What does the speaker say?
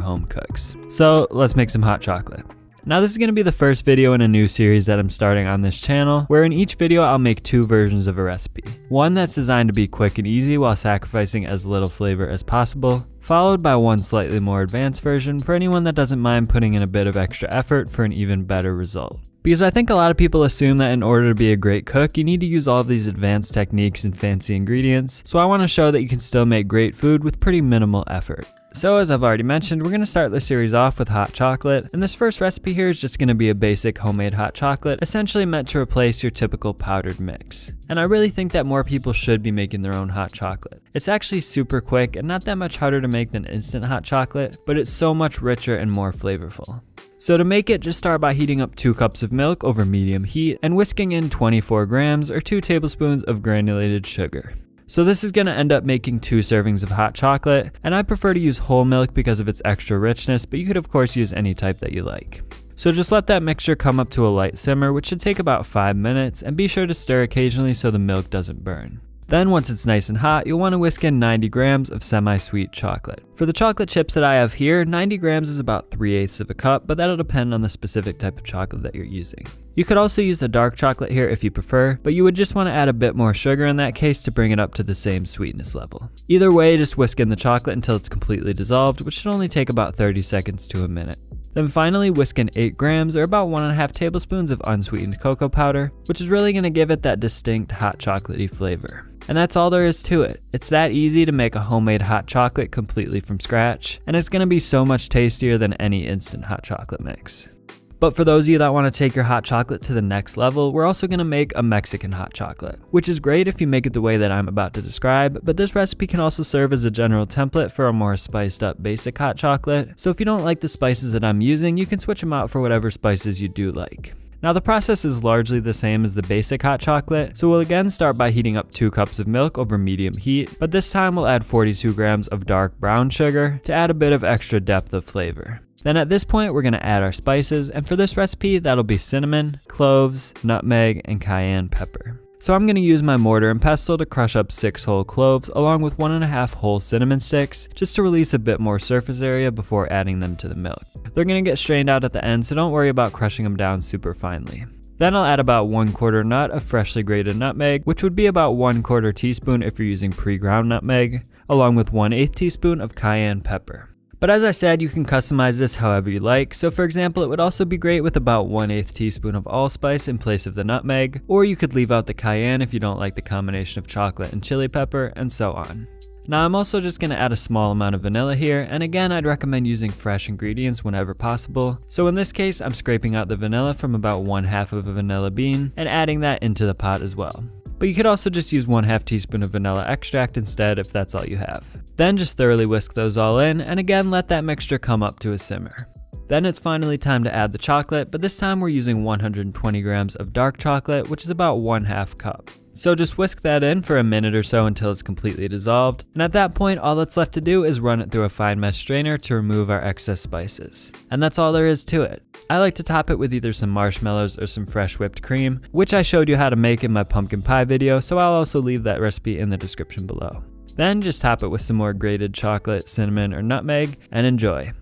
home cooks. So let's make some hot chocolate. Now this is going to be the first video in a new series that I'm starting on this channel, where in each video I'll make two versions of a recipe. One that's designed to be quick and easy while sacrificing as little flavor as possible, followed by one slightly more advanced version for anyone that doesn't mind putting in a bit of extra effort for an even better result. Because I think a lot of people assume that in order to be a great cook, you need to use all of these advanced techniques and fancy ingredients, so I want to show that you can still make great food with pretty minimal effort. So as I've already mentioned, we're going to start this series off with hot chocolate, and this first recipe here is just going to be a basic homemade hot chocolate, essentially meant to replace your typical powdered mix. And I really think that more people should be making their own hot chocolate. It's actually super quick and not that much harder to make than instant hot chocolate, but it's so much richer and more flavorful. So to make it, just start by heating up 2 cups of milk over medium heat and whisking in 24 grams or 2 tablespoons of granulated sugar. So this is going to end up making 2 servings of hot chocolate, and I prefer to use whole milk because of its extra richness, but you could of course use any type that you like. So just let that mixture come up to a light simmer, which should take about 5 minutes, and be sure to stir occasionally so the milk doesn't burn. Then once it's nice and hot, you'll want to whisk in 90 grams of semi-sweet chocolate. For the chocolate chips that I have here, 90 grams is about 3/8 of a cup, but that'll depend on the specific type of chocolate that you're using. You could also use a dark chocolate here if you prefer, but you would just want to add a bit more sugar in that case to bring it up to the same sweetness level. Either way, just whisk in the chocolate until it's completely dissolved, which should only take about 30 seconds to a minute. Then finally whisk in 8 grams or about 1.5 tablespoons of unsweetened cocoa powder, which is really going to give it that distinct hot chocolatey flavor. And that's all there is to it. It's that easy to make a homemade hot chocolate completely from scratch, and it's going to be so much tastier than any instant hot chocolate mix. But for those of you that want to take your hot chocolate to the next level, we're also going to make a Mexican hot chocolate, which is great if you make it the way that I'm about to describe, but this recipe can also serve as a general template for a more spiced up basic hot chocolate. So if you don't like the spices that I'm using, you can switch them out for whatever spices you do like. Now the process is largely the same as the basic hot chocolate, so we'll again start by heating up 2 cups of milk over medium heat, but this time we'll add 42 grams of dark brown sugar to add a bit of extra depth of flavor. Then at this point we're going to add our spices, and for this recipe that'll be cinnamon, cloves, nutmeg, and cayenne pepper. So I'm going to use my mortar and pestle to crush up 6 whole cloves along with 1.5 whole cinnamon sticks, just to release a bit more surface area before adding them to the milk. They're going to get strained out at the end, so don't worry about crushing them down super finely. Then I'll add about 1/4 nut of freshly grated nutmeg, which would be about 1/4 teaspoon if you're using pre-ground nutmeg, along with 1/8 teaspoon of cayenne pepper. But as I said, you can customize this however you like, so for example it would also be great with about 1/8 teaspoon of allspice in place of the nutmeg, or you could leave out the cayenne if you don't like the combination of chocolate and chili pepper, and so on. Now I'm also just going to add a small amount of vanilla here, and again I'd recommend using fresh ingredients whenever possible. So in this case I'm scraping out the vanilla from about 1/2 of a vanilla bean and adding that into the pot as well. But you could also just use 1/2 teaspoon of vanilla extract instead if that's all you have. Then just thoroughly whisk those all in, and again let that mixture come up to a simmer. Then it's finally time to add the chocolate, but this time we're using 120 grams of dark chocolate, which is about 1/2 cup. So just whisk that in for a minute or so until it's completely dissolved, and at that point all that's left to do is run it through a fine mesh strainer to remove our excess spices. And that's all there is to it. I like to top it with either some marshmallows or some fresh whipped cream, which I showed you how to make in my pumpkin pie video, so I'll also leave that recipe in the description below. Then just top it with some more grated chocolate, cinnamon, or nutmeg, and enjoy.